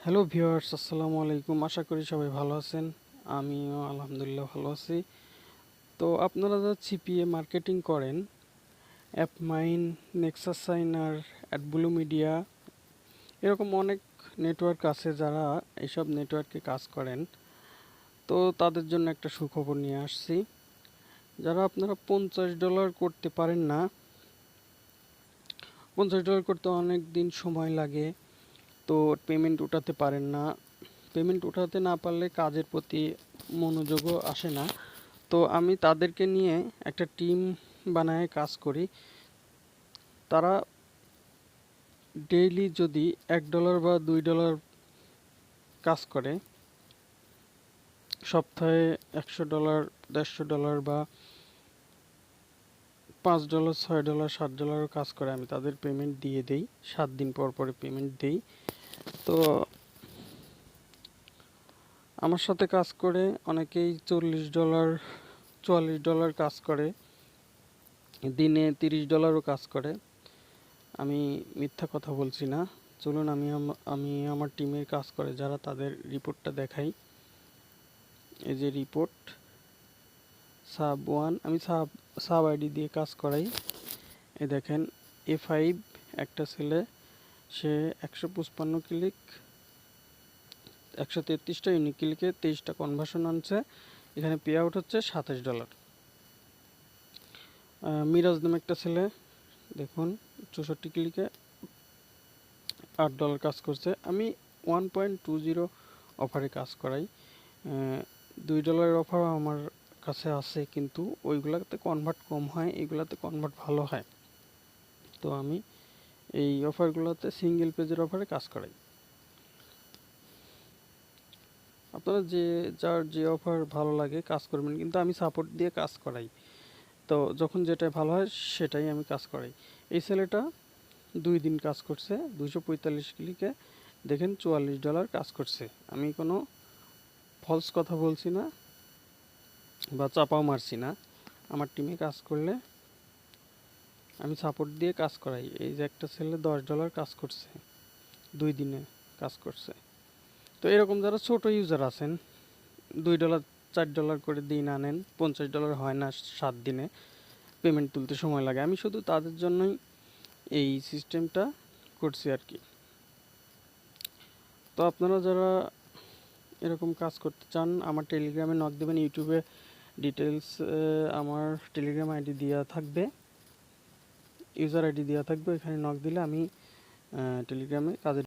Hello viewers, আসসালামু আলাইকুম। আশা করি সবাই ভালো আছেন। আমিও আলহামদুলিল্লাহ ভালো আছি। তো আপনারা যারা সিপিএ মার্কেটিং করেন, অ্যাপমাইন, নেক্সাস সাইনার, অ্যাডব্লু মিডিয়া, এরকম অনেক নেটওয়ার্ক আছে যারা এইসব নেটওয়ার্কে কাজ করেন। তো তাদের জন্য একটা সুখবর নিয়ে আসছি। যারা আপনারা $50 করতে পারেন না, $50 করতে অনেক দিন সময় লাগে, তো পেমেন্ট উঠাতে পারেন না। পেমেন্ট উঠাতে না পারলে কাজের প্রতি মনোযোগও আসে না। তো আমি তাদেরকে নিয়ে একটা টিম বানায় কাজ করি। তারা ডেইলি যদি $1 বা $2 কাজ করে, সপ্তাহে $100, $150 বা $5, $6, $7 কাজ করে, আমি তাদের পেমেন্ট দিয়ে দেই। 7 দিন পর পরে পেমেন্ট দেই। তো আমার সাথে কাজ করে অনেকেই $40, $44 কাজ করে, দিনে $30ও কাজ করে। আমি মিথ্যা কথা বলছি না। চলুন আমি আমার টিমের কাজ করে যারা, তাদের রিপোর্টটা দেখাই। এই যে রিপোর্ট, সাব 1, আমি সাব আইডি দিয়ে কাজ করাই। এই দেখেন, A5 একটা ছেলে, সে 155 ক্লিক, 133টা ইউনিক ক্লিকে 23টা কনভার্সন আনছে। এখানে পে আউট হচ্ছে $27। মিরাজ নামে একটা ছেলে, দেখুন 64 ক্লিকে $8 কাজ করছে। আমি 1.20 অফারে কাজ করাই। $2 অফারও আমার কাছে আছে, কিন্তু ওইগুলাতে কনভার্ট কম হয়, এইগুলাতে কনভার্ট ভালো হয়। তো আমি এই অফারগুলোতে সিঙ্গেল পেজের অফারে কাজ করাই। আপনারা যার যে অফার ভালো লাগে কাজ করবেন, কিন্তু আমি সাপোর্ট দিয়ে কাজ করাই। তো যখন যেটা ভালো হয় সেটাই আমি কাজ করাই। এই ছেলেটা 2 দিন কাজ করছে, 245 ক্লিকে দেখেন $44 কাজ করছে। আমি কোনো ফলস কথা বলছি না বা চাপাও মারছি না। আমার টিমে কাজ করলে আমি সাপোর্ট দিয়ে কাজ করাই। এই যে একটা ছেলে $10 কাজ করছে, 2 দিনে কাজ করছে। তো এরকম যারা ছোট ইউজার আছেন, $2, $4 করে দিন আনেন, $50 হয় না 7 দিনে, পেমেন্ট তুলতে সময় লাগে, আমি শুধু তাদের জন্যই এই সিস্টেমটা করছি আর কি। তো আপনারা যারা এরকম কাজ করতে চান, আমার টেলিগ্রামে নক দেবেন। ইউটিউবে ডিটেলস আমার টেলিগ্রাম আইডি দেওয়া থাকবে, ইউজার আইডি দেওয়া থাকবে। এখানে নক দিলে আমি টেলিগ্রামে কাজের